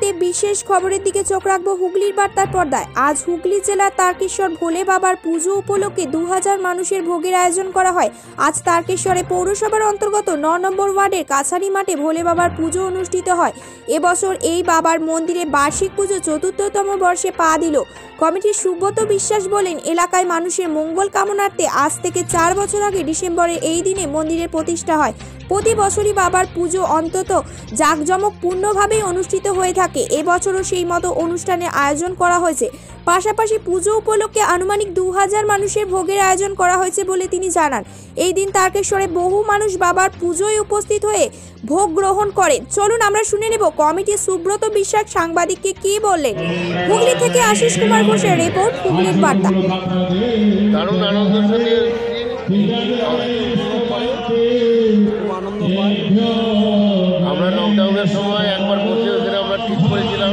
হুগলিতে বিশেষ খবরের দিকে চোখ রাখবো হুগলির বার্তার পর্দায়। আজ হুগলি জেলার তারকেশ্বর ভোলে বাবার পুজো উপলক্ষে 2000 মানুষের ভোগের আয়োজন করা হয়। আজ তারকেশ্বরে পৌরসভার অন্তর্গত 9 নম্বর ওয়ার্ডের কাছারি মাঠে ভোলে বাবার পুজো অনুষ্ঠিত হয়। এবছর এই বাবার মন্দিরে বার্ষিক পুজো 4তম বর্ষে পা দিল। কমিটির সুব্রত বিশ্বাস বলেন, এলাকায় মানুষের মঙ্গল কামনার্থে আজ থেকে 4 বছর আগে ডিসেম্বরের এই দিনে মন্দিরের প্রতিষ্ঠা হয়। প্রতি বছরই বাবার পুজো অন্তত জাঁকজমকপূর্ণভাবেই অনুষ্ঠিত হয়ে থাকে। এবছরও সেই মতো অনুষ্ঠানের আয়োজন করা হয়েছে। পাশাপাশি পুজো উপলক্ষে আনুমানিক 2000 মানুষের ভোগের আয়োজন করা হয়েছে বলে তিনি জানান। এই দিন তারকেশ্বরে বহু মানুষ বাবার পুজোয় উপস্থিত হয়ে ভোগ গ্রহণ করেন। চলুন আমরা শুনে নেব কমিটির সুব্রত বিশ্বাস সাংবাদিককে কি বললেন। হুগলি থেকে আশিস কুমার ঘোষের রিপোর্ট, হুগলির বার্তা। দারুণ আনন্দের সাথে আমরা লকডাউনের সময় একবার বসে ওখানে আমরা ঠিক করেছিলাম,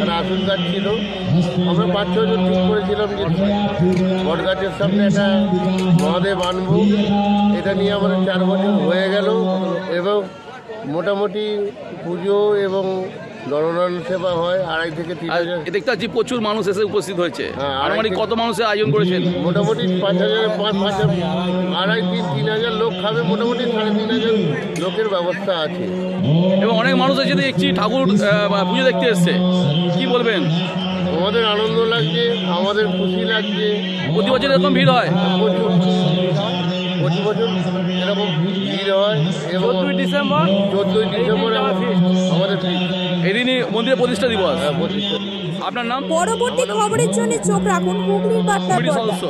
আর আসন গাছ ছিল, আমরা 5-6 জন ঠিক করেছিলাম যে বট গাছের সামনে একটা মহাদেব আনবো। এটা নিয়ে আমাদের 4 বছর হয়ে গেল এবং মোটামুটি পুজো এবং নরনারায়ণ সেবা হয় 2.5 থেকে 3 হাজার। দেখতে পাচ্ছি প্রচুর মানুষ এসে উপস্থিত হয়েছে। আনুমানিক কত মানুষের আয়োজন করেছেন? মোটামুটি 5,000, 5,000, 2.5-3 হাজার লোক খাবে। মোটামুটি 3,500 লোকের ব্যবস্থা আছে এবং অনেক মানুষ এসে দেখছি ঠাকুর পুজো দেখতে এসছে। কি বলবেন? আমাদের আনন্দ লাগছে, আমাদের খুশি লাগছে। প্রতি বছর এরকম ভিড় হয়? প্রতি বছর এরকম ভিড় হয় এবং 14ই ডিসেম্বর আমাদের এদিনই মন্দিরের প্রতিষ্ঠা দিবস। প্রতিষ্ঠা। আপনার নাম? পরবর্তী খবরের জন্য চোখ রাখুন হুগলির বার্তা। সদস্য